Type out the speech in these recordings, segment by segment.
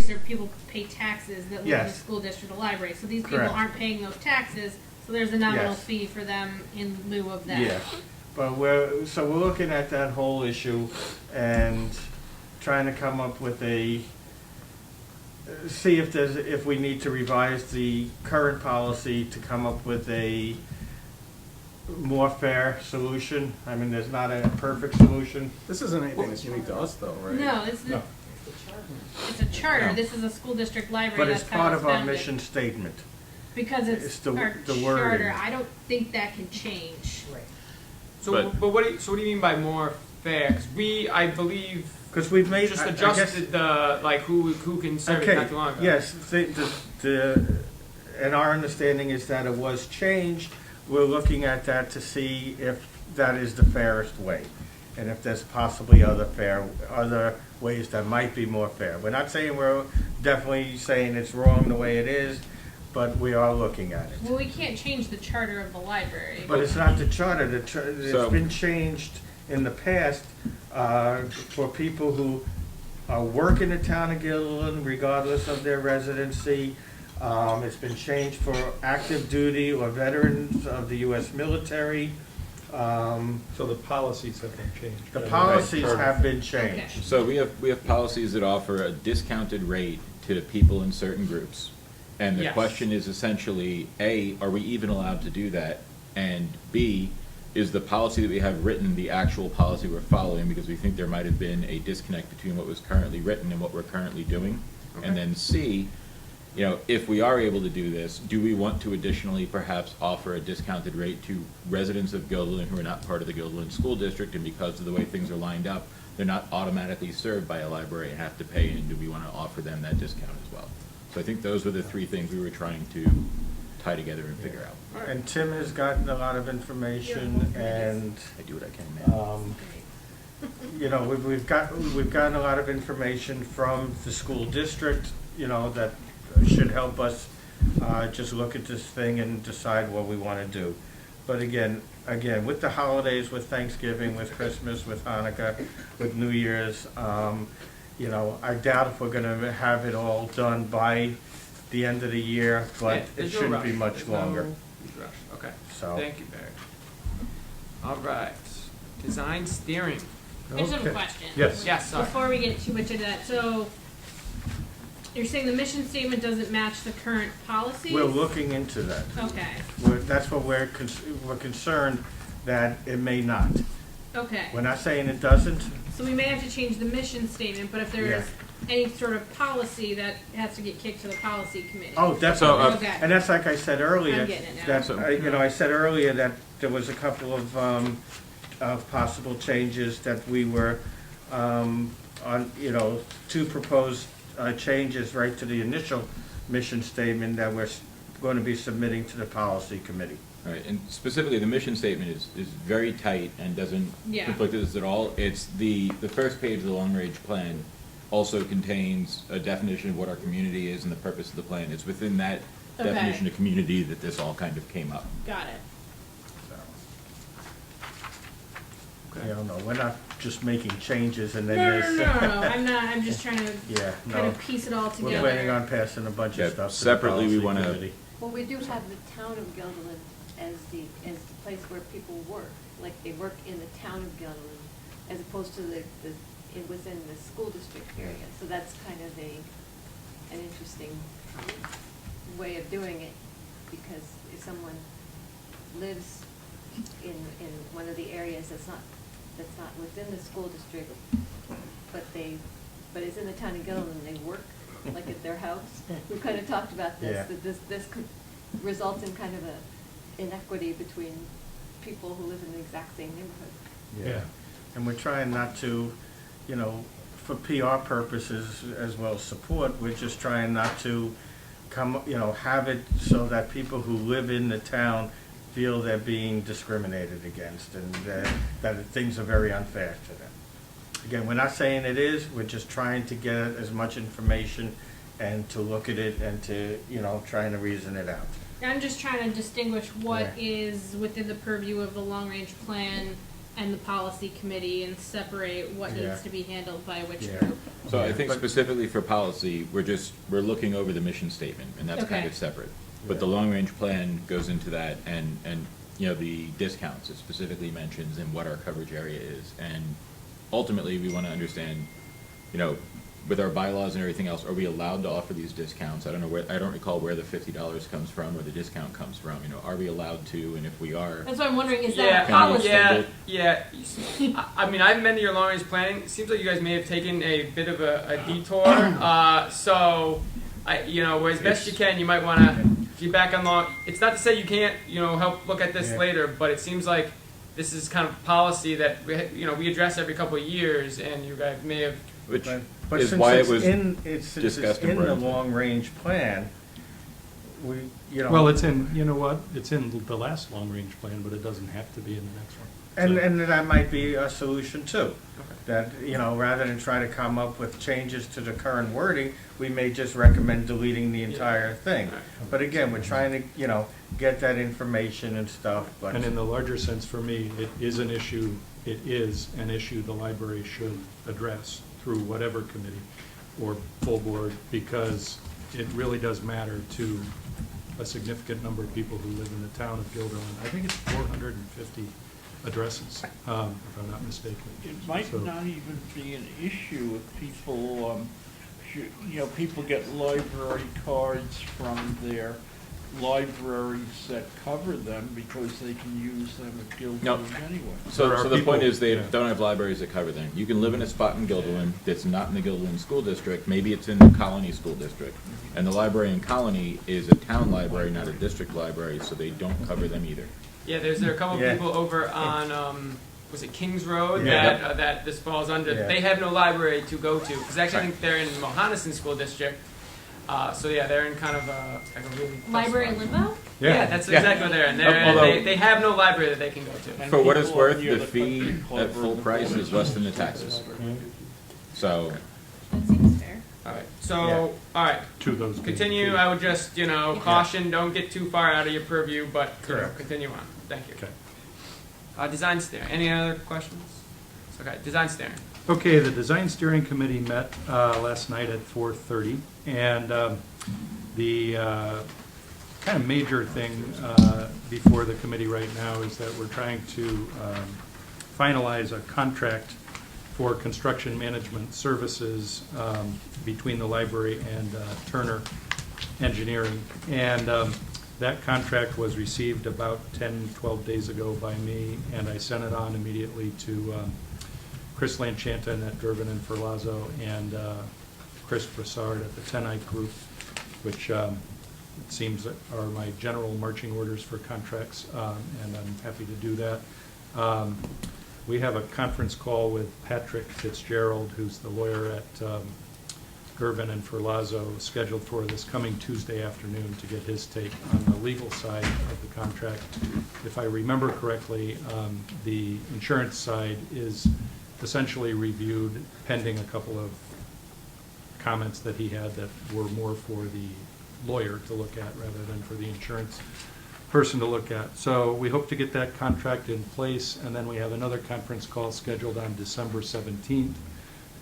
are people who pay taxes that live in the Yes. school district or library. So these people Correct. aren't paying those taxes, so there's a nominal Yes. fee for them in lieu of that. Yeah, but we're looking at that whole issue and trying to come up with see if we need to revise the current policy to come up with a more fair solution. I mean, there's not a perfect solution. This isn't anything that's unique to us, though, right? No, No. it's a charter. No. This is a school district library. But it's That's how part of our founded. mission statement. Because it's It's the our wording. charter. I don't think that can change. So, But- what do you mean by more fair? Because I believe, Because we've made, just I adjusted the, like, who can serve it okay, not too long ago. yes, and our understanding is that it was changed. We're looking at that to see if that is the fairest way, and if there's possibly other ways that might be more fair. We're not saying we're definitely saying it's wrong the way it is, but we are looking at it. Well, we can't change the charter of the library. But it's not the charter, it's So- been changed in the past for people who work in the town of Guilderland regardless of their residency. It's been changed for active duty or veterans of the U.S. military. So the policies have been changed. The right? policies Right. have been Okay. changed. So we have policies that offer a discounted rate to people in certain groups. And the Yes. question is essentially, A, are we even allowed to do that? And B, is the policy that we have written the actual policy we're following? Because we think there might have been a disconnect between what was currently written and what we're currently doing. Okay. And then C, if we are able to do this, do we want to additionally perhaps offer a discounted rate to residents of Guilderland who are not part of the Guilderland School District, and because of the way things are lined up, they're not automatically served by a library and have to pay, and do we want to offer them that discount as well? So I think those were the three things we were trying to tie together and figure out. And Tim has gotten a lot of information, and I do what I can, man. we've gotten a lot of information from the school district, that should help us just look at this thing and decide what we want to do. But again, with the holidays, with Thanksgiving, with Christmas, with Hanukkah, with New Year's, I doubt if we're going to have it all done by the end of the year, but Yeah, it there's no shouldn't be rush. much There's longer. no huge rush. Okay. So. Thank you, Barry. All right. Design steering. I just have a Okay. question. Yes. Yes, sorry. Before we get too much into that, so you're saying the mission statement doesn't match the current policies? We're looking into that. Okay, That's what we're concerned that it may not. okay. We're not saying it doesn't. So we may have to change the mission statement, but if there's any sort of policy that has to get kicked to the policy committee. Oh, definitely. Okay. And that's like I said earlier. I'm getting it now. That, So- I said earlier that there was a couple of possible changes that we were two proposed changes right to the initial mission statement that we're going to be submitting to the policy committee. Right, and specifically, the mission statement is very tight and doesn't Yeah. conflict with this at all. It's the first page of the long-range plan also contains a definition of what our community is and the purpose of the plan. It's within that Okay. definition of community that this all kind of came up. Got it. No, we're not just making changes and then No, there's. I'm not, I'm just trying to Yeah, kind no. of piece it all We're together. planning on passing a bunch Yeah, of stuff to the separately, we policy wanna- committee. Well, we do have the town of Guilderland as the place where people work, like they work in the town of Guilderland, as opposed to within the school district area. So that's kind of an interesting way of doing it, because if someone lives in one of the areas that's not within the school district, but is in the town of Guilderland, they work like at their house. We've kind of talked about this, Yeah. that this could result in kind of a inequity between people who live in the exact same neighborhood. Yeah. And we're trying not to, for PR purposes as well as support, we're just trying not to have it so that people who live in the town feel they're being discriminated against and that things are very unfair to them. Again, we're not saying it is, we're just trying to get as much information and to look at it and to, trying to reason it out. I'm just trying to distinguish what Yeah. is within the purview of the long-range plan and the policy committee and separate what Yeah. needs to be handled by which Yeah. group. So I Yeah, think but- specifically for policy, we're looking over the mission statement, and that's kind Okay. of separate. But Yeah. the long-range plan goes into that, and, you know, the discounts, it specifically mentions and what our coverage area is. And ultimately, we want to understand, you know, with our bylaws and everything else, are we allowed to offer these discounts? I don't know I don't recall where the $50 comes from or the discount comes from, you know, are we allowed to, and if we are, That's what I'm wondering, is Yeah, that a policy? yeah. I mean, I've been to your long-range planning. It seems like you guys may have taken a bit of a detour. So, as best you can, you might want to get back on long. It's not to say you can't, help look at this Yeah. later, but it seems like this is kind of policy that we address every couple of years, and you guys may have. which But is since why it it's was since it's discussed in in the Burlington. long-range plan, we, Well, it's in, you know what, it's in the last long-range plan, but it doesn't have to be in the next one. So- and that might be a solution too. That, rather than try to come up with changes to the current wording, we may just recommend deleting the entire thing. Right. But again, we're trying to, get that information and stuff, but. And in the larger sense, for me, it is an issue the library should address through whatever committee or full board, because it really does matter to a significant number of people who live in the town of Guilderland. I think it's 450 addresses, if I'm not mistaken. It might So- not even be an issue if people, people get library cards from their libraries that cover them because they can use them at Guilderland anyway. So, There are so the point people- is, they yeah. don't have libraries that cover them. You can live in a spot in Guilderland that's not in the Guilderland School District, maybe it's in the Colony School District. And the library in Colony is a town library, not a district library, so they don't cover them either. Yeah, there are a couple Yeah. of people over on, was it Kings Road Yeah. that this falls under. Yeah. They have no library to go to, because actually I think they're in Mohonasen School District. So yeah, they're in kind of a really tough Library spot. limbo? Yeah, that's Yeah. exactly what they're in. Although- They have no library that they can go to. And For what it's people worth, near the fee country club at or full the price village is less than the uses taxes. library. So, That seems fair. All right. So Yeah. all right. To those. being Continue. paid. I would just caution. Don't get too far out of your purview, but Correct. continue on. Thank you. Okay. Design steering. Any other questions? Okay. Design steering. Okay, the Design Steering Committee met last night at 4:30, and the kind of major thing before the committee right now is that we're trying to finalize a contract for construction management services between the library and Turner Engineering. And that contract was received about 10, 12 days ago by me, and I sent it on immediately to Chris Lanchanton at Durbin and Ferlazzo, and Chris Broussard at the Tenite Group, which it seems are my general marching orders for contracts, and I'm happy to do that. We have a conference call with Patrick Fitzgerald, who's the lawyer at Durbin and Ferlazzo, scheduled for this coming Tuesday afternoon to get his take on the legal side of the contract. If I remember correctly, the insurance side is essentially reviewed pending a couple of comments that he had that were more for the lawyer to look at rather than for the insurance person to look at. So we hope to get that contract in place, and then we have another conference call scheduled on December 17th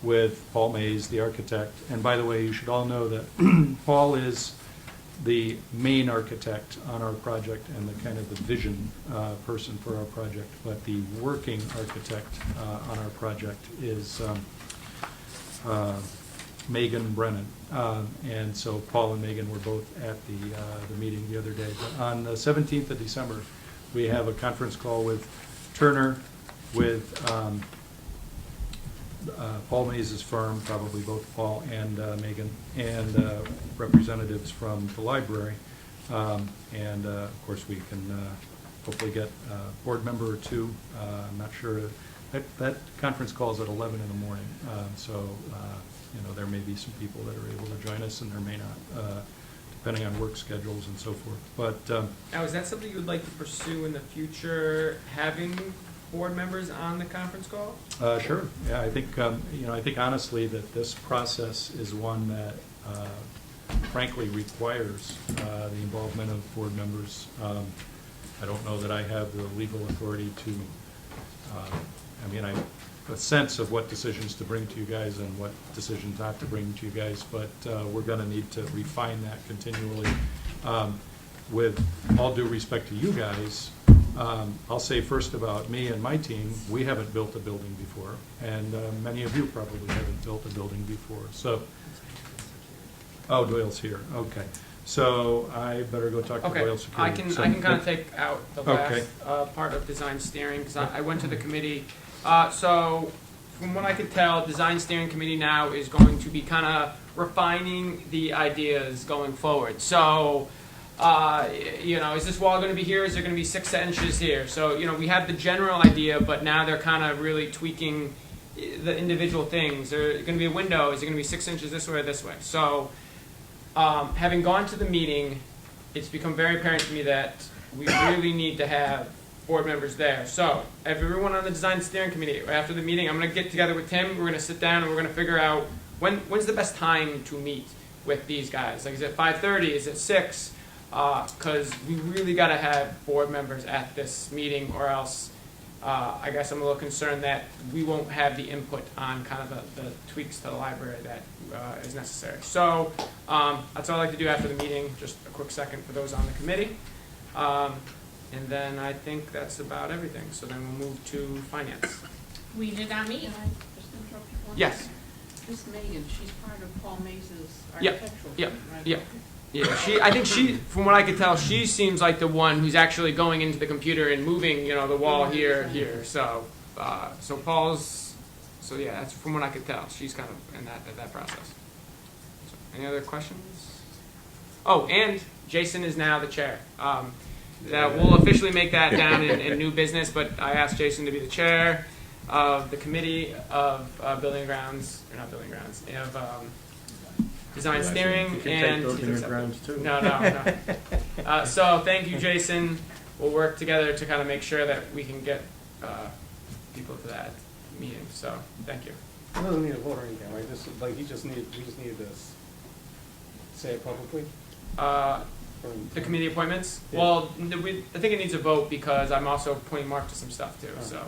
with Paul Mays, the architect. And by the way, you should all know that Paul is the main architect on our project and the kind of the vision person for our project, but the working architect on our project is Megan Brennan. And so Paul and Megan were both at the meeting the other day. But on the 17th of December, we have a conference call with Turner, with Paul Mays' firm, probably both Paul and Megan, and representatives from the library. And of course, we can hopefully get a board member or two. I'm not sure. That conference call is at 11 in the morning. So, there may be some people that are able to join us, and there may not, depending on work schedules and so forth. But Now, is that something you would like to pursue in the future, having board members on the conference call? Sure. Yeah, I think, I think honestly that this process is one that frankly requires the involvement of board members. I don't know that I have the legal authority to I mean, I have a sense of what decisions to bring to you guys and what decisions not to bring to you guys, but we're going to need to refine that continually. With all due respect to you guys, I'll say first about me and my team, we haven't built a building before, and many of you probably haven't built a building before. So, oh, Doyle's here. Okay, so I better go talk to Okay, Doyle Security. I So- can kind of take out the Okay. last part of design steering, because I went to the committee. So, from what I could tell, design steering committee now is going to be kind of refining the ideas going forward. So, you know, is this wall going to be here? Is there going to be 6 inches here? So, you know, we have the general idea, but now they're kind of really tweaking the individual things. There's going to be a window. Is it going to be 6 inches this way or this way? So, having gone to the meeting, it's become very apparent to me that we really need to have board members there. So, everyone on the design steering committee, after the meeting, I'm going to get together with Tim. We're going to sit down and we're going to figure out when's the best time to meet with these guys. Like, is it 5:30? Is it 6? Because we really got to have board members at this meeting, or else I guess I'm a little concerned that we won't have the input on kind of the tweaks to the library that is necessary. So that's all I'd like to do after the meeting. Just a quick second for those on the committee. And then I think that's about everything. So then we'll move to finance. We did not meet. Can I just interrupt you for one Yes. second? Miss Megan, she's part of Paul Mace's Yeah, architectural yeah, firm, right? yeah. Yeah, I think she, from what I could tell, she seems like the one who's actually going into the computer and moving, you know, the wall here, here. So, so Paul's, so yeah, that's from what I could tell. She's kind of in that process. So, any other questions? Oh, and Jason is now the chair. That we'll officially make that down in new business, but I asked Jason to be the chair of the committee of building and grounds, or not building and grounds, of design steering. You can and take building and grounds too. No. So thank you, Jason. We'll work together to kind of make sure that we can get people to that meeting. So thank you. He doesn't need a vote or anything, right? This is like, we just needed to say it publicly. The committee appointments. Yeah. Well, I think it needs a vote because I'm also pointing Mark to some stuff too. Oh. So,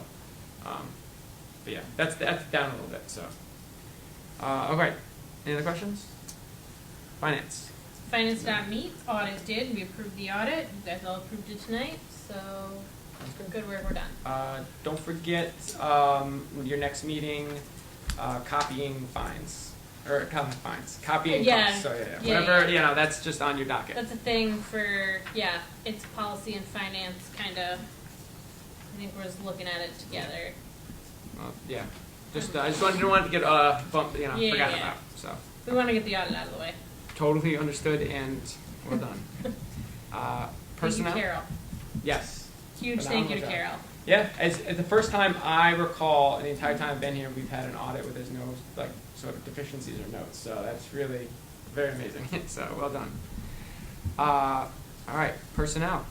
but yeah, that's down a little bit. So, okay. Any other questions? Finance. Finance dot meet, audit did, we approved the audit, you guys all approved it tonight, so good work, we're done. Don't forget your next meeting, copying fines, or copying Yeah, costs. So yeah, whatever, yeah. you know, that's just on your docket. That's a thing for, yeah, it's policy and finance kinda, I think we're just looking at it together. Yeah, just I just didn't want to get bumped, you know, Yeah, forgotten yeah. about. So We wanna get the audit out of the way. totally understood and well done. Personnel. Thank you, Carol. Yes. Huge thank you to Phenomenal Carol. Yeah, as the first time I recall, in the entire time I've been here, we've had an audit where there's no like sort of deficiencies or notes. So that's really very amazing. So well done. All right, personnel.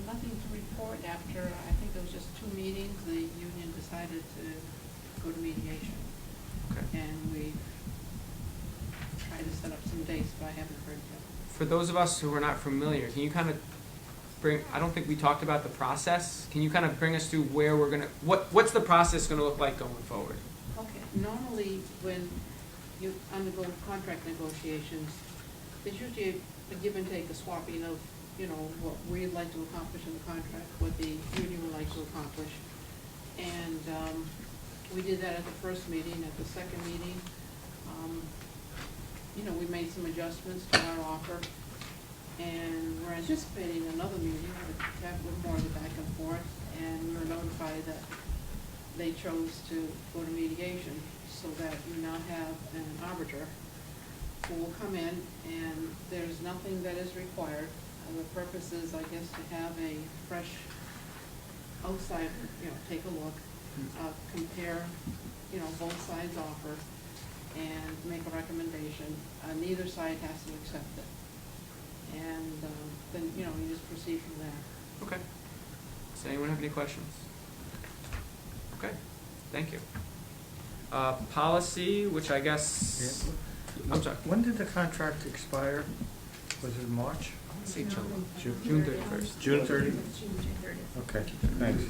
Nothing to report after, I think it was just 2 meetings, the union decided to go to mediation. Okay. And we tried to set up some dates, but I haven't heard yet. For those of us who are not familiar, can you kind of bring? I don't think we talked about the process. Can you kind of bring us through where we're gonna? What's the process gonna look like going forward? Okay, normally when you undergo contract negotiations, there's usually a give and take, a swapping of, you know, what we'd like to accomplish in the contract, what the union would like to accomplish. And we did that at the first meeting. At the second meeting, you know, we made some adjustments to our offer. And we're anticipating another meeting with more of the back and forth. And we were notified that they chose to go to mediation, so that we now have an arbiter who will come in, and there's nothing that is required. The purpose is, I guess, to have a fresh outside, you know, take a look, compare, you know, both sides' offer, and make a recommendation. Neither side has to accept it. And then, you know, you just proceed from there. Okay. Does anyone have any questions? Okay. Thank you. Policy, which I guess. I'm sorry. When did the contract expire? Was it March? Let's say June June. June 31st. June 30th? June 30th. Okay, thanks.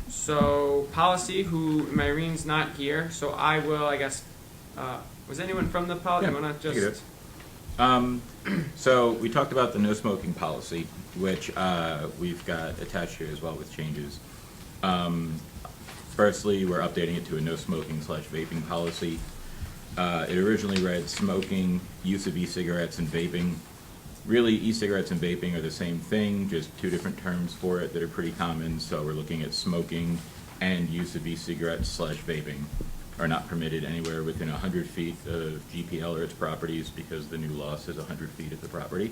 So policy, who Myrene's not here, so I will, I guess, was anyone from the policy? Yeah, You wanna you can do just? it. So we talked about the no smoking policy, which we've got attached here as well with changes. Firstly, we're updating it to a no smoking / vaping policy. It originally read smoking, use of e-cigarettes, and vaping. Really, e-cigarettes and vaping are the same thing, just two different terms for it that are pretty common. So we're looking at smoking and use of e-cigarettes / vaping are not permitted anywhere within 100 feet of GPL or its properties, because the new law says 100 feet of the property.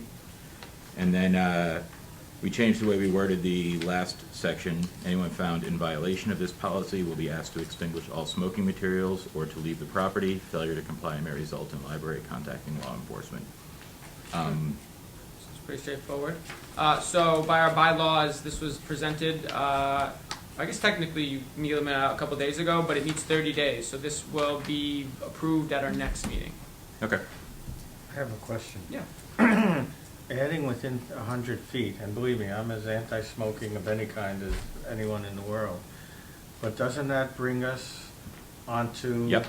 And then we changed the way we worded the last section. Anyone found in violation of this policy will be asked to extinguish all smoking materials or to leave the property. Failure to comply may result in library contacting law enforcement. It's pretty straightforward. So by our bylaws, this was presented, I guess technically you meet them a couple days ago, but it meets 30 days. So this will be approved at our next meeting. Okay. I have a question. Yeah. Adding within 100 feet, and believe me, I'm as anti-smoking of any kind as anyone in the world, but doesn't that bring us onto Yep.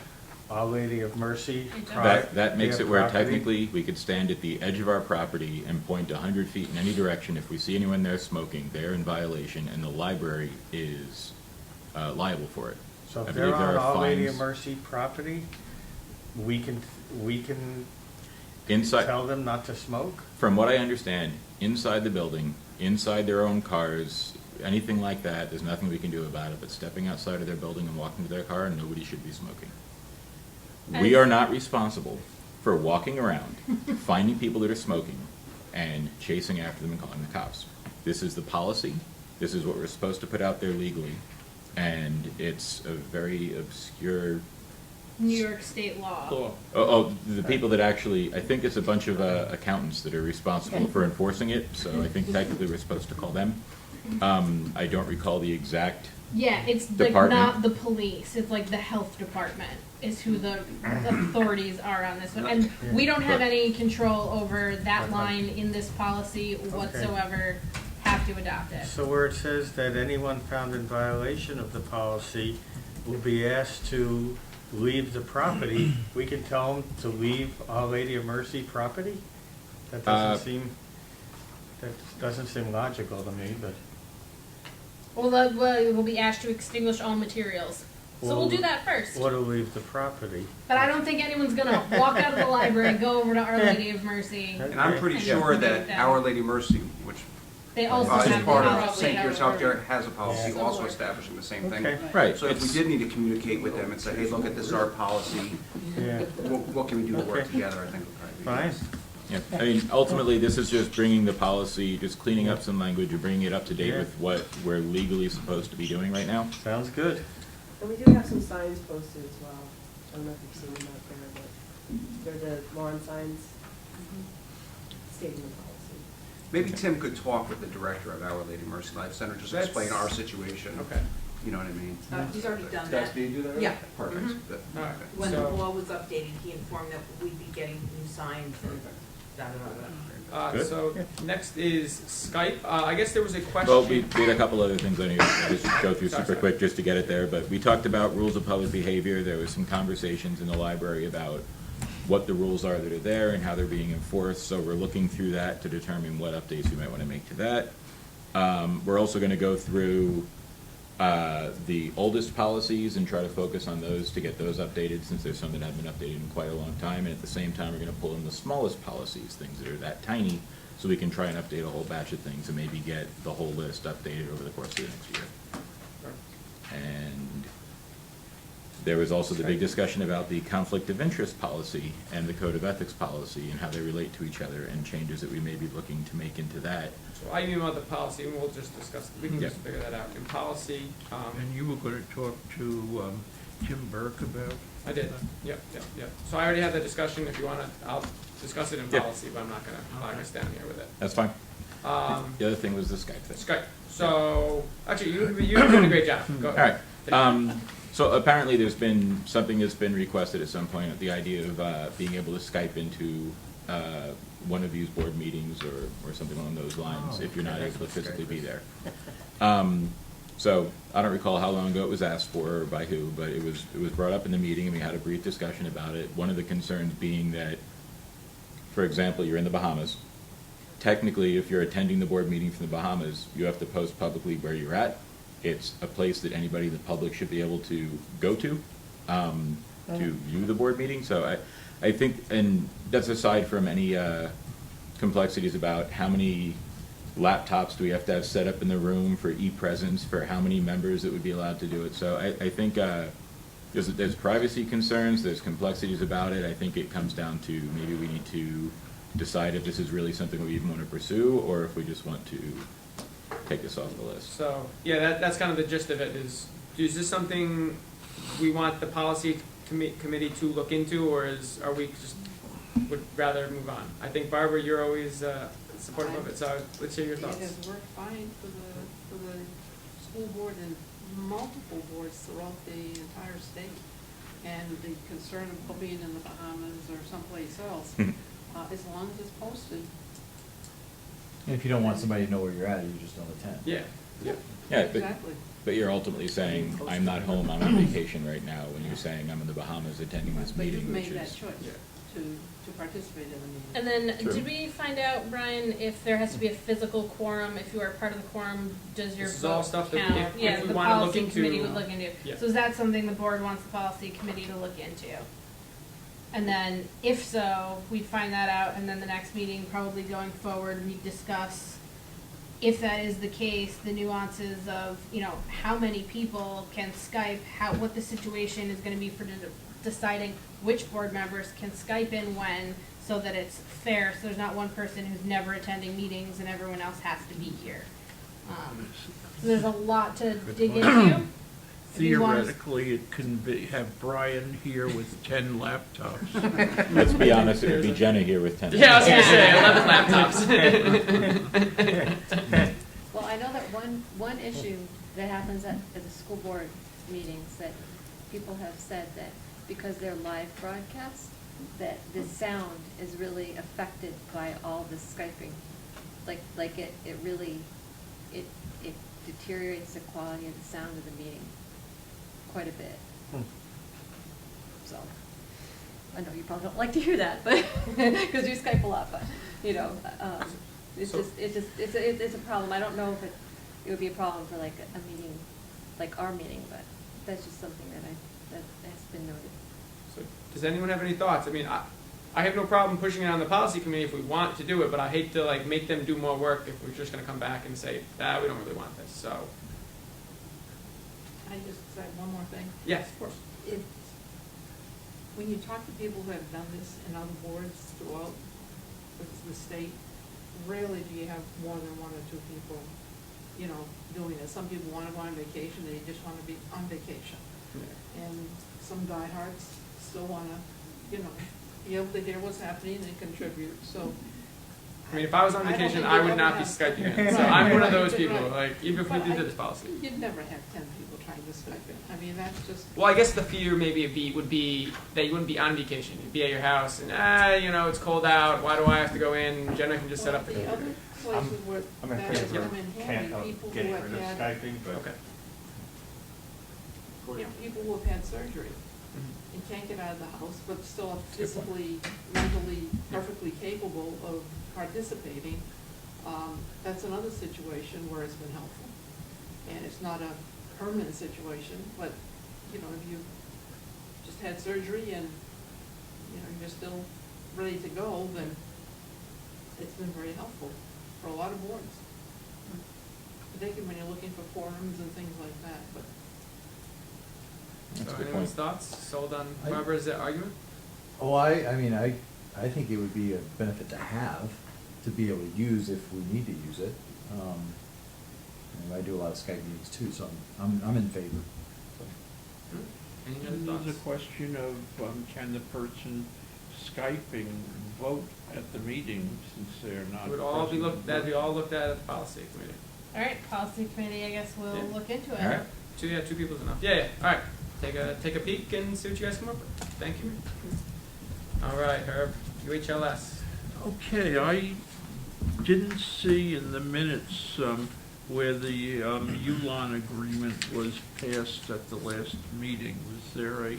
Our Lady of Mercy? It does. That makes their it where property? technically we could stand at the edge of our property and point 100 feet in any direction. If we see anyone there smoking, they're in violation, and the library is liable for it. So I if believe they're there on are Our Lady of fines. Mercy property, we can Inside, tell them not to smoke? from what I understand, inside the building, inside their own cars, anything like that, there's nothing we can do about it, but stepping outside of their building and walking to their car, nobody should be smoking. We are not responsible for walking around, finding people that are smoking, and chasing after them and calling the cops. This is the policy. This is what we're supposed to put out there legally, and it's a very obscure. New York State law. The people that actually, I think it's a bunch of accountants that are responsible for enforcing it, so I think technically we're supposed to call them. I don't recall the exact. Yeah, it's like Department. not the police. It's like the health department is who the authorities are on this one. And we don't have any control over that line in this policy whatsoever. Have to adopt it. So where it says that anyone found in violation of the policy will be asked to leave the property, we can tell them to leave Our Lady of Mercy property? That doesn't seem logical to me, but. Well, we'll be asked to extinguish all materials. So we'll do that first. Or to leave the property. But I don't think anyone's gonna walk out of the library, go over to Our Lady of Mercy. Okay. And I'm pretty And sure do that that. Our Lady Mercy, which They also is have part the of policy. St. Peter's Healthcare, has a Yeah. policy also establishing the same thing. Okay. Right. So if we did need to communicate with them and say, hey, look, at this is our policy, Yeah, what can we do to work Okay. together, I think would probably be. fine. Yeah, I mean, ultimately, this is just bringing the policy, just cleaning up some language and bringing it up to date Yeah. with what we're legally supposed to be doing right now. Sounds good. And we do have some signs posted as well. I don't know if you've seen them out there, but they're the lawn signs stating the policy. Maybe Tim could talk with the director of Our Lady Mercy Life Center, just That's- explain our situation. Okay. You know what I mean? He's already done Does that. he do that? Yeah. Perfect. Good. All right. When the So- law was updated, he informed that we'd be getting new signs and da-da-da-da. Good. So next is Skype. I guess there was a question. Well, we had a couple other things I need to just go through Sorry, super sorry. quick just to get it there, but we talked about rules of public behavior. There was some conversations in the library about what the rules are that are there and how they're being enforced, so we're looking through that to determine what updates we might want to make to that. We're also going to go through the oldest policies and try to focus on those to get those updated, since there's some that haven't been updated in quite a long time. And at the same time, we're going to pull in the smallest policies, things that are that tiny, so we can try and update a whole batch of things and maybe get the whole list updated over the course of the next year. And there was also the big discussion about the conflict of interest policy and the code of ethics policy and how they relate to each other, and changes that we may be looking to make into that. So I emailed the policy, and we'll just discuss. We can Yeah. just figure that out in policy. And you were gonna talk to Jim Burke about? I did. Yep. So I already had the discussion. If you want to, I'll discuss it in Yeah. policy, but I'm not going to bog us down here with it. That's fine. Um, The other thing was the Skype thing. Skype. So actually, you're doing a great job. Go All ahead. right. So apparently there's been something that's been requested at some point, the idea of being able to Skype into one of these board meetings or something along those lines, if you're not able to physically be there. So I don't recall how long ago it was asked for or by who, but it was brought up in the meeting and we had a brief discussion about it. One of the concerns being that, for example, you're in the Bahamas. Technically, if you're attending the board meeting from the Bahamas, you have to post publicly where you're at. It's a place that anybody in the public should be able to go to view the board meeting. So I think, and that's aside from any complexities about how many laptops do we have to have set up in the room for e-presence, for how many members that would be allowed to do it. So I think there's privacy concerns, there's complexities about it. I think it comes down to maybe we need to decide if this is really something we even want to pursue or if we just want to take this off the list. So, yeah, that's kind of the gist of it, is this something we want the policy committee to look into, or are we just would rather move on? I think, Barbara, you're always supportive of it, so let's hear your thoughts. It has worked fine for the school board and multiple boards throughout the entire state. And the concern of being in the Bahamas or someplace else, as long as it's posted. And if you don't want somebody to know where you're at, you just don't attend. Yeah. Yeah, Exactly. but you're ultimately saying, I'm not home, I'm on vacation right now, when you're saying I'm in the Bahamas attending this But meeting, you've which made that is. choice to participate in the meeting. And then, True. did we find out, Brian, if there has to be a physical quorum? If you are part of the quorum, does your This is vote all stuff that count? if Yeah, we the wanna look policy into, committee would look into. yeah. So is that something the board wants the policy committee to look into? And then, if so, we'd find that out, and then the next meeting, probably going forward, we'd discuss, if that is the case, the nuances of, how many people can Skype, what the situation is gonna be for deciding which board members can Skype in when, so that it's fair, so there's not one person who's never attending meetings and everyone else has to be here. So there's a lot to dig into. If you want us- Theoretically, it can have Brian here with 10 laptops. Let's be honest, it would be Jenna here with 10. Yeah, I was gonna say, Yeah. 11 laptops. Well, I know that one issue that happens at the school board meetings, that people have said that because they're live broadcasts, that the sound is really affected by all this Skyping. Like it really, it deteriorates the quality of the sound of the meeting quite a bit. So, I know you probably don't like to hear that, but, because you Skype a lot, but, it's So- it's a problem. I don't know if it would be a problem for like a meeting, like our meeting, but that's just something that has been noted. So, does anyone have any thoughts? I mean, I have no problem pushing it on the policy committee if we want to do it, but I hate to make them do more work if we're just gonna come back and say, we don't really want this, so. I just said one more thing. Yes, of course. When you talk to people who have done this in other boards throughout the state, rarely do you have more than one or two people, doing it. Some people want to go on vacation, they just want to be on vacation. And some diehards still want to, be able to hear what's happening and contribute, so. I mean, if I was on I don't vacation, think I you'd would ever not be have- Skyping in, so Right, I'm one of right, those people, right. even if we But did this policy. You'd never have 10 people trying to Skype in. I mean, that's just. Well, I guess the fear maybe would be that you wouldn't be on vacation. You'd be at your house and, it's cold out. Why do I have to go in? Jenna can just set up the The computer. other places where I'm in that has favor come in of handy, people who getting have rid of had, Skyping, but. Okay. people who have had surgery and can't get out of the house, but still are physically, mentally, perfectly capable of participating. That's another situation where it's been helpful. And it's not a permanent situation, but, if you just had surgery and, you're still ready to go, then it's been very helpful for a lot of boards. Particularly when you're looking for forums and things like that, but. That's a So good anyone's point. thoughts? Sold on Barbara's argument? Oh, I think it would be a benefit to have, to be able to use if we need to use it. I do a lot of Skype meetings too, so I'm in favor. Any other There's a thoughts? question of, can the person Skyping vote at the meeting since they're not? It would all be present? that'd be all looked at the policy committee. All right, policy committee, I guess we'll Yeah. look into it. All right. Two people's enough. Yeah. All right. Take a peek and see what you guys come up with. Thank you. All right, Herb. UHLS. Okay, I didn't see in the minutes, where the ULON agreement was passed at the last meeting. Was there a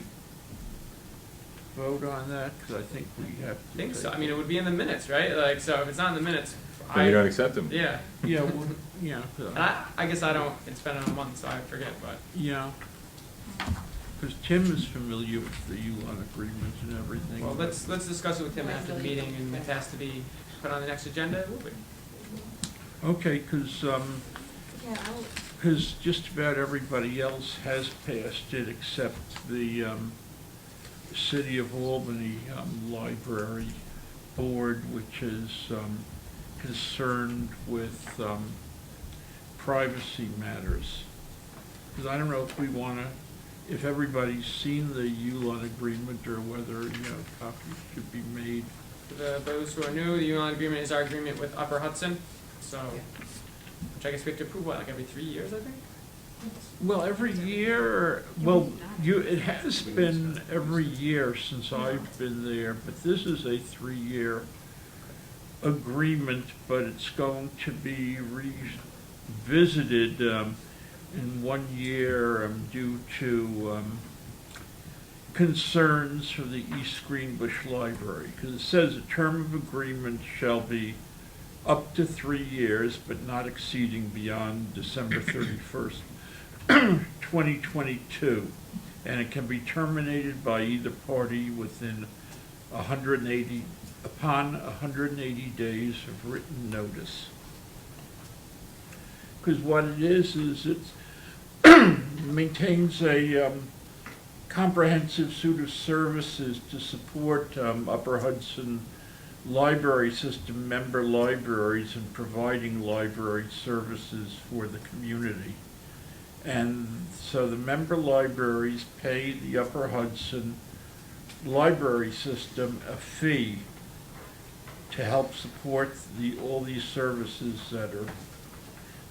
vote on that? Because I think we have to. I think so. take I mean, it would be in the minutes, right? Like, so if it's not in the minutes, Then we don't accept them. Yeah. Yeah, well, yeah. And I guess I don't, it's been a month, so I forget, but. Yeah. Because Tim is familiar with the ULON agreement and everything. Well, let's discuss it with him after the meeting, and if it has to be put on the next agenda, it will be. Okay, because Yeah, just about everybody else has passed it except the City of Albany Library Board, which is concerned with privacy matters. Because I don't know if we want to, if everybody's seen the ULON agreement or whether, copies should be made. For those who are new, the ULON agreement is our agreement with Upper Hudson, so, which I guess we have to approve, what, like every 3 years, I think? Well, every year, well, it has been every year since I've been there, but this is a 3-year agreement, but it's going to be revisited in 1 year due to concerns for the East Greenbush Library, because it says a term of agreement shall be up to 3 years, but not exceeding beyond December 31st, 2022, and it can be terminated by either party within 180 days of written notice. Because what it is it maintains a comprehensive suite of services to support Upper Hudson Library System member libraries and providing library services for the community. And so the member libraries pay the Upper Hudson Library System a fee to help support all these services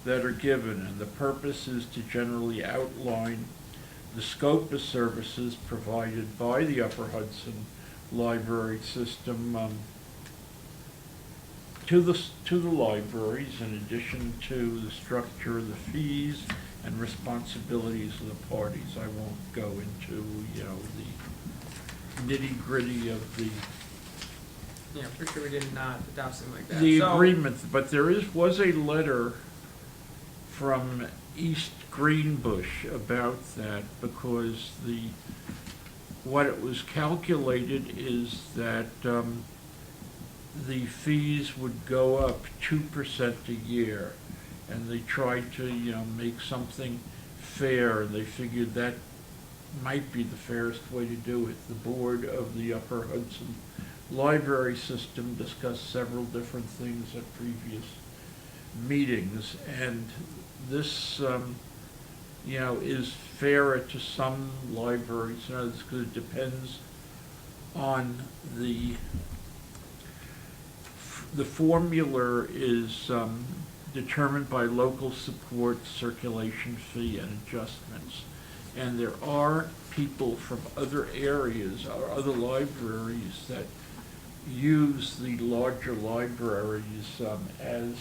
that are given, and the purpose is to generally outline the scope of services provided by the Upper Hudson Library System to the libraries, in addition to the structure of the fees and responsibilities of the parties. I won't go into, the nitty-gritty of the Yeah, for sure we did not adopt something like that. the agreement, but there was a letter from East Greenbush about that, because what it was calculated is that the fees would go up 2% a year, and they tried to make something fair, and they figured that might be the fairest way to do it. The board of the Upper Hudson Library System discussed several different things at previous meetings, and this is fairer to some libraries than others, because it depends on the formula is determined by local support, circulation fee, and adjustments. And there are people from other areas or other libraries that use the larger libraries as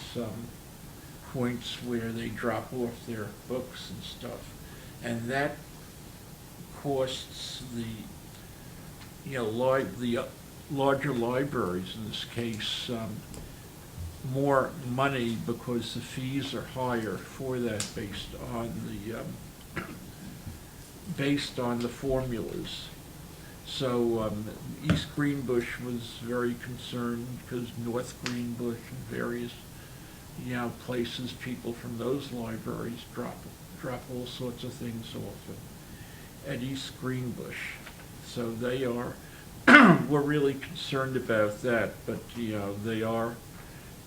points where they drop off their books and stuff. And that costs the larger libraries, in this case, more money, because the fees are higher for that based on the formulas. So East Greenbush was very concerned because North Greenbush and various places, people from those libraries drop all sorts of things off at East Greenbush. So they are we're really concerned about that, but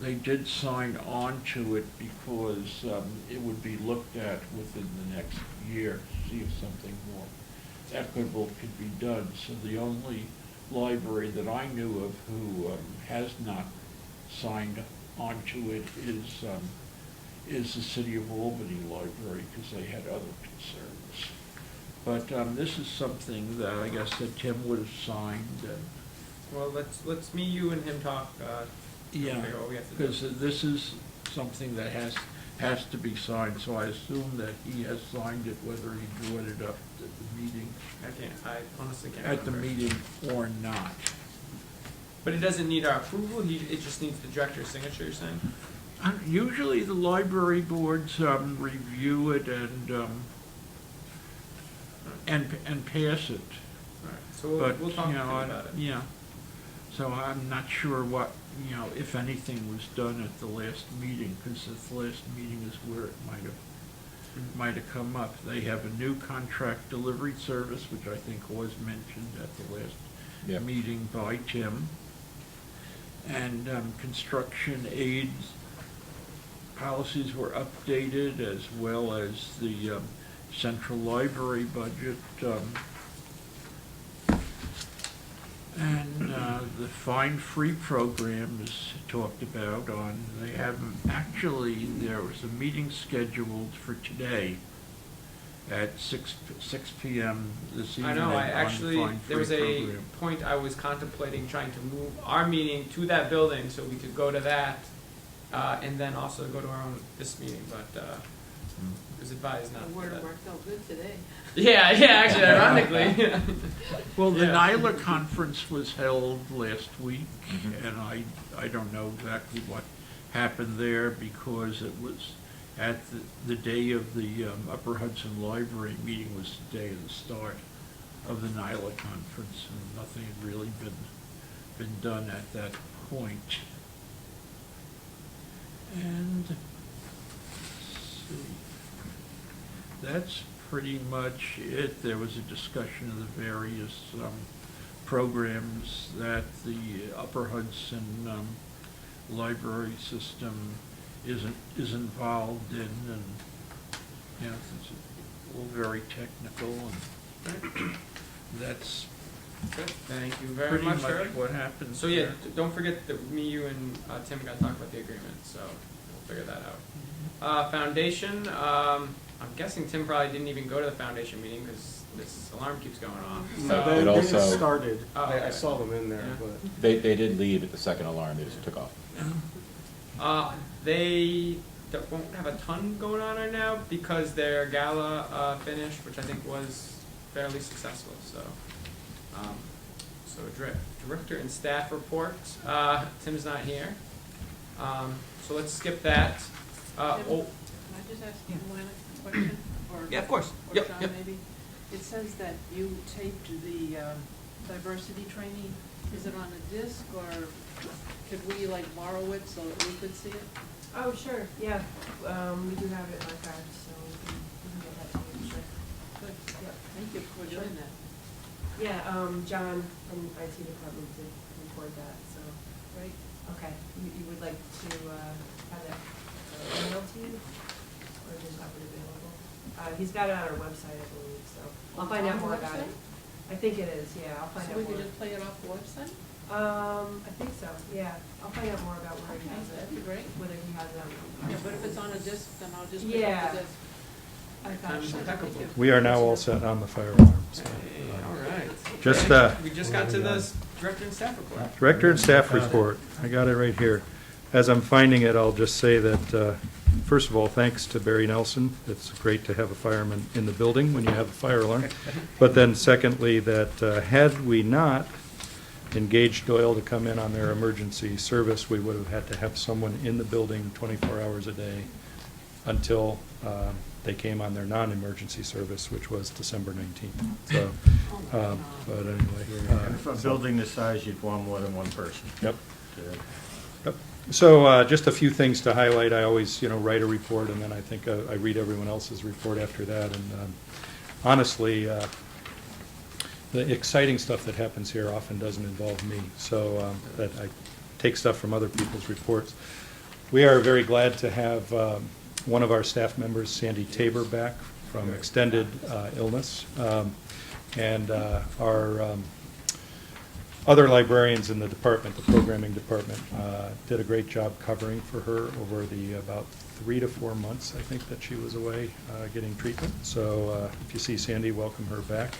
they did sign on to it because it would be looked at within the next year to see if something more equitable could be done. So the only library that I knew of who has not signed on to it is the City of Albany Library, because they had other concerns. But this is something that I guess that Tim would have signed. Well, let's me, you, and him talk. Yeah, figure out what we have to do. because this is something that has to be signed, so I assume that he has signed it whether he brought it up at the meeting, I honestly can't at the remember. meeting or not. But it doesn't need our approval, it just needs the director's signature, you're saying? Usually the library boards review it and pass it. Alright, so But, we'll talk you to know, him about it. Yeah, so I'm not sure what, you know, if anything was done at the last meeting, because the last meeting is where it might have come up. They have a new contract delivery service, which I think was mentioned at the last Yep. meeting by Tim. And construction aids policies were updated, as well as the central library budget. And the Fine Free program is talked about on, they haven't, actually, there was a meeting scheduled for today at 6 p.m. this evening I know, on I the actually, Fine there was Free a program. point I was contemplating trying to move our meeting to that building so we could go to that, and then also go to our own, this meeting, but, it was advised not The to word do that. worked out good today. Yeah, actually, ironically. Well, the Yeah. NYLA conference was held last week, Mhm. and I don't know exactly what happened there, because it was at the day of the Upper Hudson Library meeting was the day of the start of the NYLA conference, and nothing had really been done at that point. And, let's see, that's pretty much it. There was a discussion of the various programs that the Upper Hudson library system is involved in, and, you know, it's all very technical, and that's Good, thank you very pretty much, much Eric. what happens So yeah, there. don't forget that me, you, and Tim got to talk about the agreement, so we'll figure that out. Foundation, I'm guessing Tim probably didn't even go to the foundation meeting because this alarm keeps going off. No, So- It They also- just started, Oh, I okay. saw them in there, Yeah. but. They did leave at the second alarm, they just took off. They won't have a ton going on right now because their gala finished, which I think was fairly successful. So, director and staff report. Tim's not here, so let's skip that. Can I just ask you one question? Or- Yeah, of course. Or Yep, John, yep. maybe? It says that you taped the diversity training. Is it on a disc, or could we like borrow it so that we could see it? Oh, sure, yeah, we do have it in archives, so we can get that to you, sure. Good, Yep. thank you for doing that. Yeah, John from IT department did record that, so, Great. okay, you would like to, have that emailed to you, or just have it available? He's got it on our website, I believe, so, I'll find out On the more about it. website? I think it is, yeah, I'll find So out we more. could just play it off the website? I think so, yeah, I'll find out more about where he Okay, has it, that'd be great. whether he has it on. Yeah, but if it's on a disc, then I'll just pick Yeah. up the disc. I thought Time's so. impeccable. Thank you. We are now all set on the fire alarm. So, Hey, all right. Just, We just got to the director and staff report. Director and staff report, I got it right here. As I'm finding it, I'll just say that, first of all, thanks to Barry Nelson. It's great to have a fireman in the building when you have a fire alarm. But then secondly, that had we not engaged Doyle to come in on their emergency service, we would have had to have someone in the building 24 hours a day until they came on their non-emergency service, which was December 19th. So, but anyway. And for a building this size, you'd want more than one person. Yep. Good. Yep. So just a few things to highlight. I always, write a report, and then I think I read everyone else's report after that. And honestly, the exciting stuff that happens here often doesn't involve me, so that I take stuff from other people's reports. We are very glad to have one of our staff members, Sandy Tabor, back from extended illness. And our other librarians in the department, the programming department, did a great job covering for her over the about 3 to 4 months, I think, that she was away getting treatment. So if you see Sandy, welcome her back.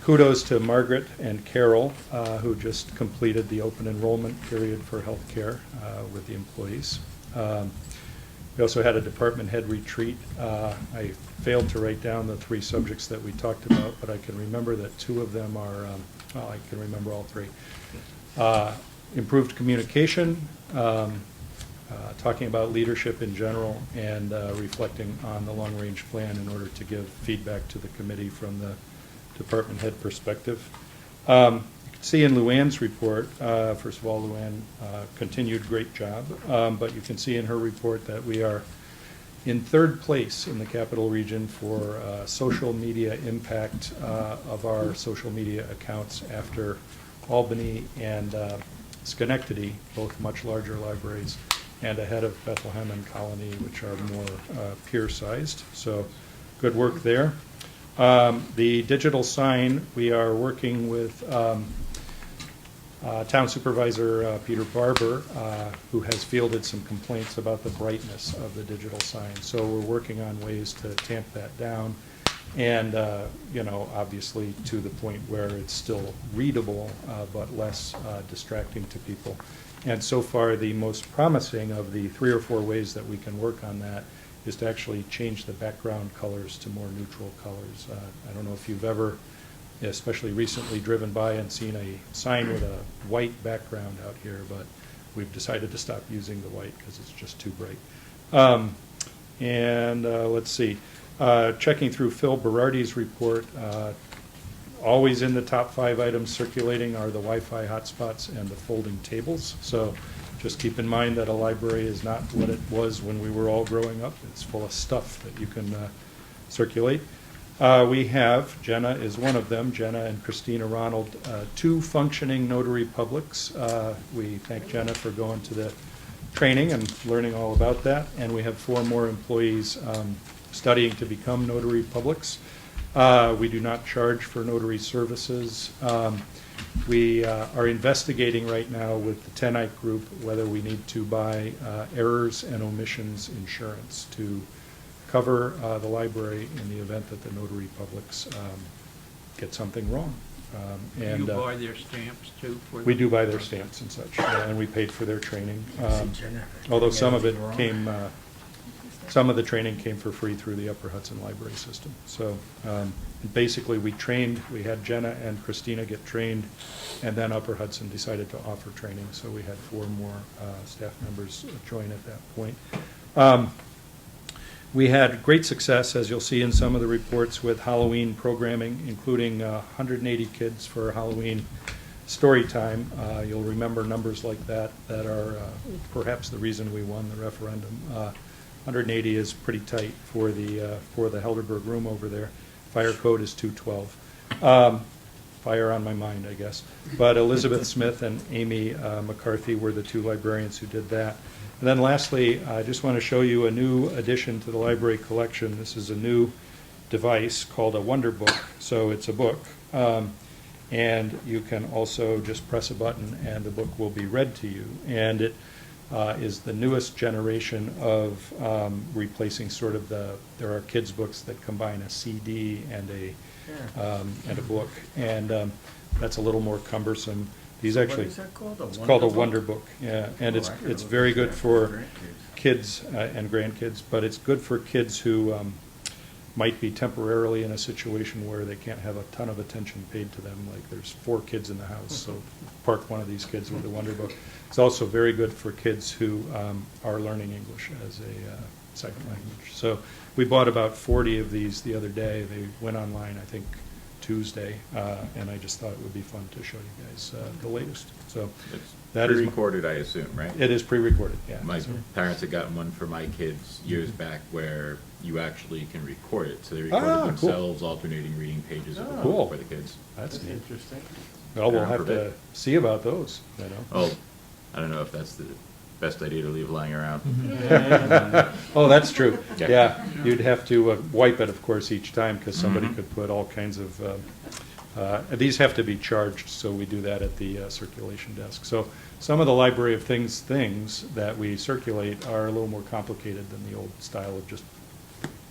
Kudos to Margaret and Carol, who just completed the open enrollment period for healthcare with the employees. We also had a department head retreat. I failed to write down the 3 subjects that we talked about, but I can remember that 2 of them are, well, I can remember all 3. Improved communication, talking about leadership in general, and reflecting on the long-range plan in order to give feedback to the committee from the department head perspective. You can see in Luann's report, first of all, Luann continued great job, but you can see in her report that we are in 3rd place in the Capital Region for social media impact of our social media accounts after Albany and Schenectady, both much larger libraries, and ahead of Bethlehem and Colony, which are more peer-sized. So good work there. The digital sign, we are working with Town Supervisor Peter Barber, who has fielded some complaints about the brightness of the digital sign. So we're working on ways to tamp that down, and you know, obviously to the point where it's still readable, but less distracting to people. And so far, the most promising of the 3 or 4 ways that we can work on that is to actually change the background colors to more neutral colors. I don't know if you've ever, especially recently, driven by and seen a sign with a white background out here, but we've decided to stop using the white because it's just too bright. Let's see. Checking through Phil Berardi's report, always in the top 5 items circulating are the Wi-Fi hotspots and the folding tables. So just keep in mind that a library is not what it was when we were all growing up. It's full of stuff that you can circulate. We have, Jenna is one of them, Jenna and Christina Ronald, 2 functioning notary publics. We thank Jenna for going to the training and learning all about that. And we have 4 more employees studying to become notary publics. We do not charge for notary services. We are investigating right now with the Tenite Group whether we need to buy errors and omissions insurance to cover the library in the event that the notary publics get something wrong. Do you buy their stamps too? We do buy their stamps and such, and we paid for their training. Although some of it came, some of the training came for free through the Upper Hudson Library System. So basically we trained, we had Jenna and Christina get trained, and then Upper Hudson decided to offer training. So we had 4 more staff members join at that point. We had great success, as you'll see in some of the reports, with Halloween programming, including 180 kids for Halloween story time. You'll remember numbers like that that are perhaps the reason we won the referendum. 180 is pretty tight for the Helderberg room over there. Fire code is 212. Fire on my mind, I guess. But Elizabeth Smith and Amy McCarthy were the 2 librarians who did that. And then lastly, I just want to show you a new addition to the library collection. This is a new device called a Wonder Book. So it's a book, and you can also just press a button and the book will be read to you. And it is the newest generation of replacing sort of there are kids' books that combine a CD and a book, and that's a little more cumbersome. These actually, what is that called? It's called a Wonder Book, yeah, and it's very good for kids and grandkids, but it's good for kids who might be temporarily in a situation where they can't have a ton of attention paid to them. Like there's 4 kids in the house, so park one of these kids with a Wonder Book. It's also very good for kids who are learning English as a second language. So we bought about 40 of these the other day. They went online, I think, Tuesday, and I just thought it would be fun to show you guys the latest. So It's that is pre-recorded, I assume, right? It is pre-recorded, yeah. My parents had gotten one for my kids years back where you actually can record it. So they recorded cool. themselves alternating reading pages of the book Cool. for the kids. That's neat. Interesting. Well, we'll God have to forbid. see about those, you know. Oh, I don't know if that's the best idea to leave lying around. Oh, that's true. Yeah. Yeah, you'd have to wipe it, of course, each time, because somebody could put all kinds of, these have to be charged, so we do that at the circulation desk. So some of the Library of Things that we circulate are a little more complicated than the old style of just,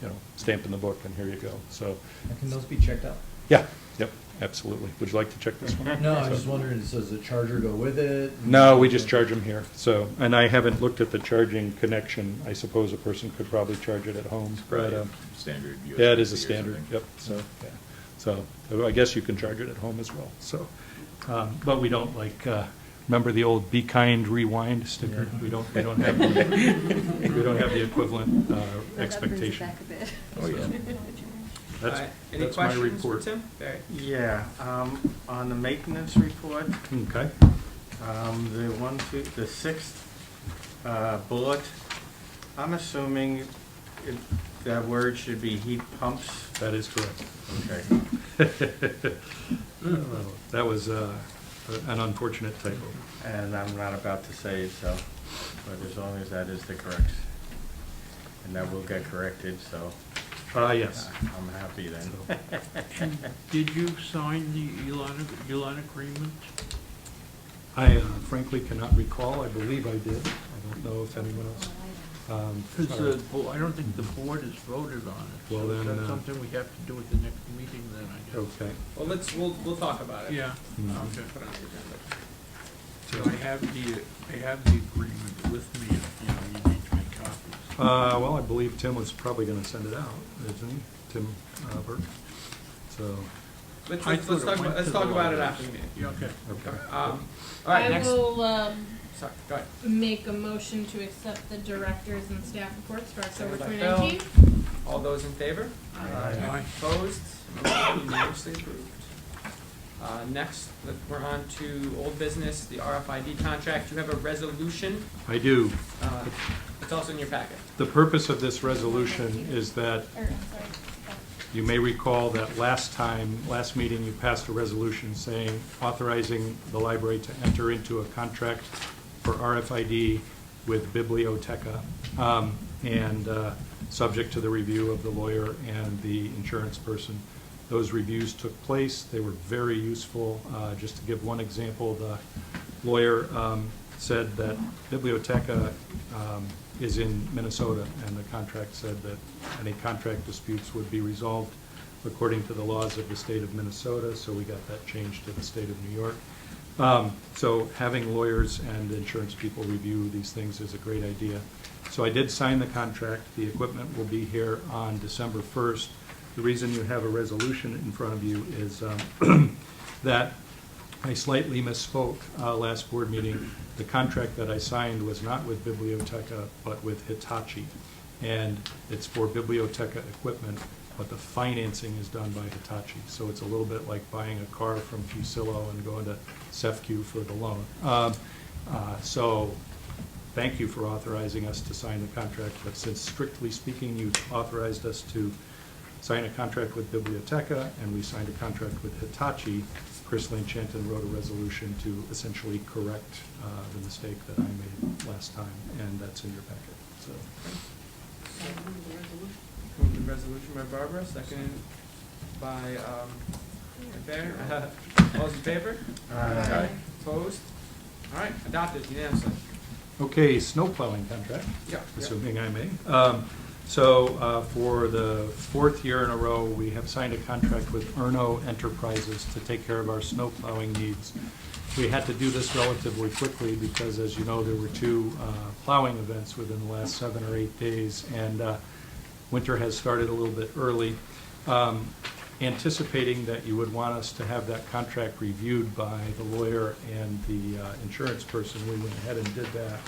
you know, stamping the book and here you go. So, And can those be checked out? yeah, yep. absolutely. Would you like to check this one? No, I So- was just wondering, does the charger go with it? No, we just charge them here, so, and I haven't looked at the charging connection. I suppose a person could probably charge it at home, but, Standard USB yeah, it is a or standard, something. yep, so, yeah. So, I guess you can charge it at home as well, so. But we don't remember the old "Be Kind, Rewind" sticker? Yeah. We don't have, we don't have the equivalent expectation. That brings it back a bit. Oh, yeah. That's, Alright, any that's my questions for report. Tim? Barry? Yeah, on the maintenance report, Okay, the sixth bullet, I'm assuming that word should be heat pumps. that is correct. Okay. That was an unfortunate typo. And I'm not about to say it, so, but as long as that is the correct, and that will get corrected, so Yes. I'm happy then. Did you sign the Elon agreement? I frankly cannot recall. I believe I did. I don't know if anyone else. Because I don't think the board has voted on it. Well, So then, that's something we have to do at the next meeting then, I guess. Okay. Well, we'll talk about it. Yeah. Mhm. Okay, put it on the agenda. So I have the agreement with me if, you need to make copies. Well, I believe Tim was probably going to send it out, isn't he? Tim Burke. So, Let's I talk thought it about, went let's to talk the about it lawyers. after the meeting. Yeah, okay. okay. All right, I next. will Sorry, go ahead. make a motion to accept the directors and staff reports for October Second by 2019. Phil. All those in favor? Aye. Opposed? Motion unanimously approved. Next, we're on to old business, the RFID contract. You have a resolution. I do. It's also in your packet. The purpose of this resolution is that Or, I'm sorry. you may recall that last meeting, you passed a resolution saying, authorizing the library to enter into a contract for RFID with Biblioteca, and subject to the review of the lawyer and the insurance person. Those reviews took place. They were very useful. Just to give one example, the lawyer said that Biblioteca is in Minnesota, and the contract said that any contract disputes would be resolved according to the laws of the state of Minnesota, so we got that changed to the state of New York. So having lawyers and insurance people review these things is a great idea. So I did sign the contract. The equipment will be here on December 1st. The reason you have a resolution in front of you is that I slightly misspoke last board meeting. The contract that I signed was not with Biblioteca, but with Hitachi. And it's for Biblioteca equipment, but the financing is done by Hitachi. So it's a little bit like buying a car from Fusillo and going to CEFCU for the loan. So thank you for authorizing us to sign the contract, but since strictly speaking, you authorized us to sign a contract with Biblioteca, and we signed a contract with Hitachi, Chris Lane Chanton wrote a resolution to essentially correct the mistake that I made last time, and that's in your packet. So, Move the resolution by Barbara, seconded by Bear. All those in favor? Aye. Opposed? All right, adopted unanimously. okay, snow plowing contract, Yeah. assuming I may. So for the fourth year in a row, we have signed a contract with Erno Enterprises to take care of our snow plowing needs. We had to do this relatively quickly because, as you know, there were two plowing events within the last 7 or 8 days, and winter has started a little bit early. Anticipating that you would want us to have that contract reviewed by the lawyer and the insurance person, we went ahead and did that.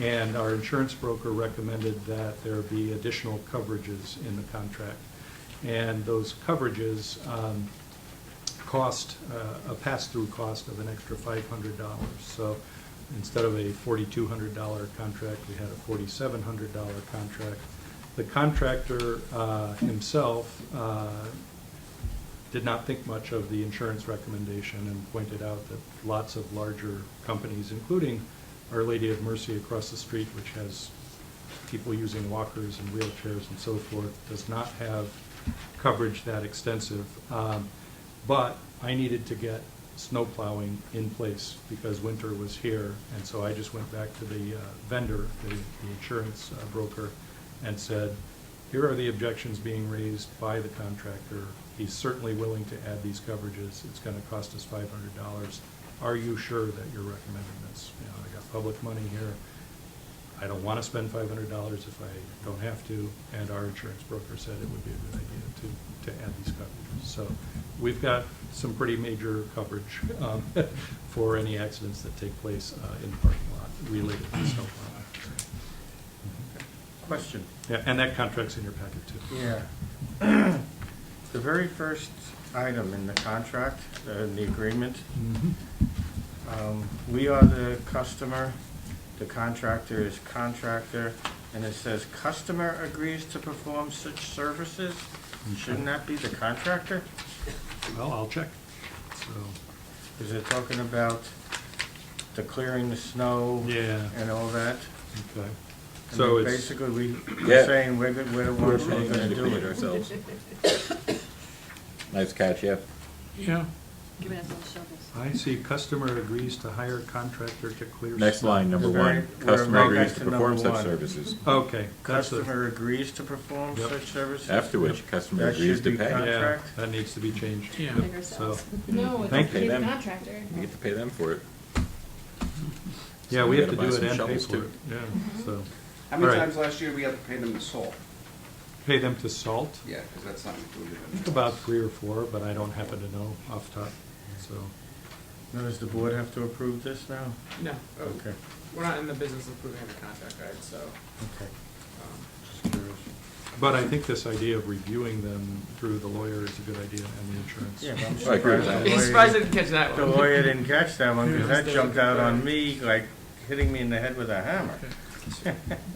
And our insurance broker recommended that there be additional coverages in the contract. And those coverages cost a pass-through cost of an extra $500. So instead of a $4,200 contract, we had a $4,700 contract. The contractor himself did not think much of the insurance recommendation and pointed out that lots of larger companies, including Our Lady of Mercy across the street, which has people using walkers and wheelchairs and so forth, does not have coverage that extensive. But I needed to get snow plowing in place because winter was here, and so I just went back to the vendor, the insurance broker, and said, here are the objections being raised by the contractor. he's certainly willing to add these coverages. It's gonna cost us $500. Are you sure that you're recommending this? You know, I got public money here. I don't wanna spend $500 if I don't have to, and our insurance broker said it would be a good idea to add these coverages. So we've got some pretty major coverage for any accidents that take place in the parking lot related to snow plowing. Question. Yeah, and that contract's in your packet too. Yeah. The very first item in the contract, in the agreement, we are the customer, the contractor is contractor, and it says customer agrees to perform such services. Shouldn't that be the contractor? Well, I'll check. So, Is it talking about the clearing the snow yeah, and all that? okay. I So mean, it's, basically, Yeah. we're saying we're the ones who are We're gonna do paying it it. ourselves. Nice catch, yeah. Yeah. Giving us all shovels. I see customer agrees to hire contractor to clear. Next snow. line, number We're one, right customer agrees next to to perform number such one. services. Okay. that's a- Customer agrees to perform Yep. such services? After which, customer That agrees should to be pay. con- Yeah, contract? that needs to be changed. Yeah. Yep. Like ourselves. So, No, it's Thank the you. contractor. We get to pay them for it. yeah, So we we have to gotta do buy it some and pay shovels for too. it. Yeah, so, How many All right. times last year we had to pay them the salt? pay them to salt? Yeah, because that's not included I in think the about 3 or 4, but I don't happen to know off the top, so. Now, does the board have to approve this now? No, Okay, we're not in the business of approving the contract, right, so, okay, um, just curious. But I think this idea of reviewing them through the lawyer is a good idea, and the insurance. Yeah, but I'm I agree with surprised that. the he's surprised I lawyer, didn't catch that the one. lawyer didn't catch that one, because that Yeah. jumped out on me like hitting me in the head with a hammer.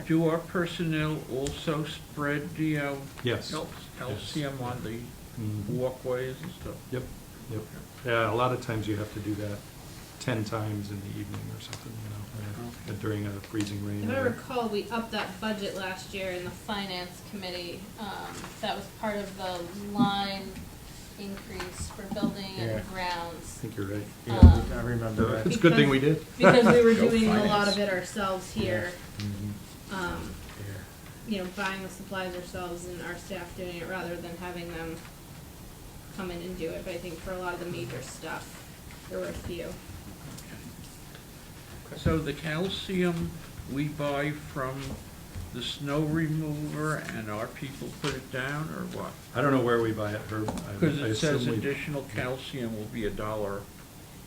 Do our personnel also spread the Yes. calcium on the Mhm. walkways and stuff? Yep, yep. Yeah, a lot of times you have to do that 10 times in the evening or something, you know, during a freezing rain. If I or- recall, we upped that budget last year in the finance committee. That was part of the line increase for building Yeah. and I grounds. think you're right. Yeah, I remember that. It's a good thing we did. Because we were Go doing a lot finance. of it ourselves here, Mhm. you know, buying the supplies ourselves and our staff doing it rather than having them come in and do it. But I think for a lot of the major stuff, there were a few. So the calcium we buy from the snow remover and our people put it down, or what? I don't know where we buy it, Herb. I Because it assume says we- additional calcium will be $1.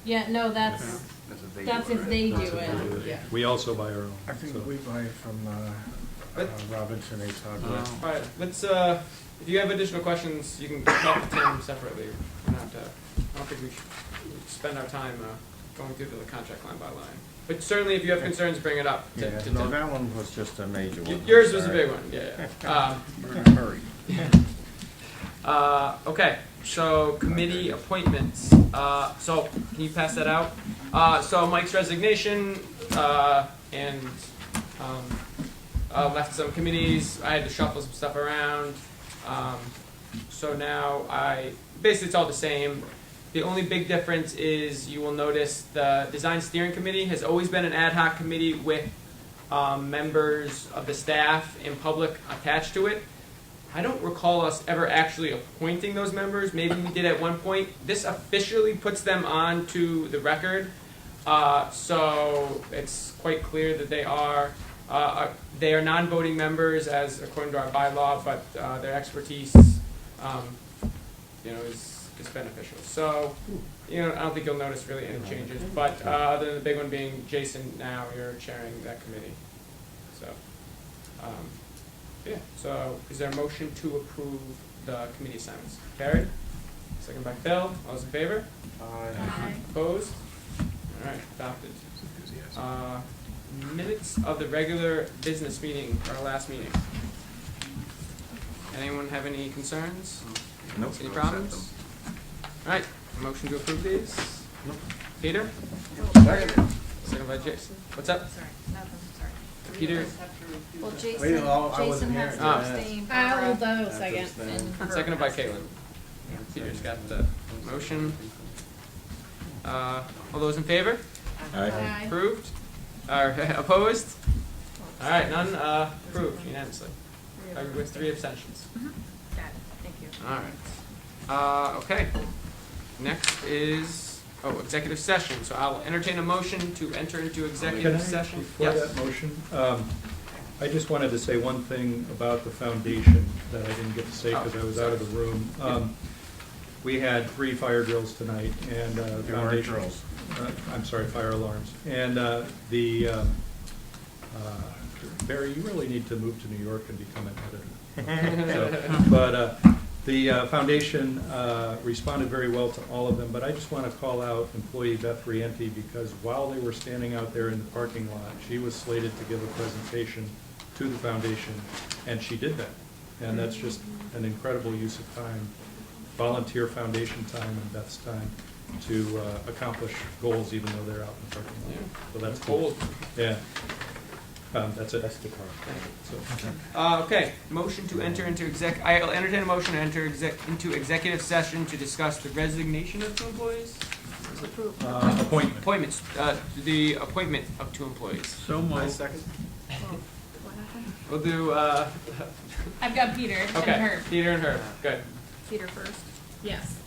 Yeah, no, that's That's what they do, if they right? do That's what we it. do. Yeah. We also buy our own. I think so. we buy it from Robinson Ace Hardware. Oh. Alright, let's, if you have additional questions, you can talk to Tim separately. We're not, I don't think we should spend our time, going through the contract line by line. But certainly if you have concerns, bring it up to Yeah, Tim. no, that one was just a major one. Yours was a Sorry. big one, yeah. We're in a hurry. Okay, so committee appointments. So can you pass that out? So Mike's resignation, and left some committees. I had to shuffle some stuff around. So now basically it's all the same. The only big difference is you will notice the design steering committee has always been an ad hoc committee with members of the staff and public attached to it. I don't recall us ever actually appointing those members. Maybe we did at one point. This officially puts them on to the record. So it's quite clear that they are non-voting members as according to our bylaw, but their expertise is beneficial. So I don't think you'll notice really any changes. But other than the big one being Jason, now you're chairing that committee. So yeah. So is there a motion to approve the committee assignments? Carried. Second by Phil. All those in favor? Aye. Opposed? All right, adopted. Minutes of the regular business meeting, our last meeting. Anyone have any concerns? Nope. Any problems? All right, motion to approve these? Nope. Peter? Second by Jason. What's up? Sorry, nothing, sorry. Peter? Well, Wait, Jason, I wasn't Jason has here. to Ah. abstain. I'll do That's second. just, And Seconded by Caitlin. Peter's got the motion. All those in favor? Aye. Aye. Approved? Or opposed? All right, none approved unanimously. With 3 abstentions. Got it, thank you. All right. Okay. Next is, executive session. So I'll entertain a motion to enter into executive session. Before that motion, I just wanted to say one thing about the foundation that I didn't get to say because I was out of the room. We had 3 fire drills tonight, and There weren't foundation. drills. I'm sorry, fire alarms. And Barry, you really need to move to New York and become an editor. But the foundation responded very well to all of them, but I just want to call out employee Beth Rienti because while they were standing out there in the parking lot, she was slated to give a presentation to the foundation, and she did that. And that's just an incredible use of time, volunteer foundation time and Beth's time to accomplish goals even though they're out in the parking lot. So that's cool. Yeah. That's it. That's the car. Okay, motion to enter into I'll entertain a motion to enter into executive session to discuss the resignation of 2 employees. Appointment. Appointments, the appointment of 2 employees. So moved. Second. We'll do, I've got Peter and okay, Herb. Peter and Herb, good. Peter first. Yes.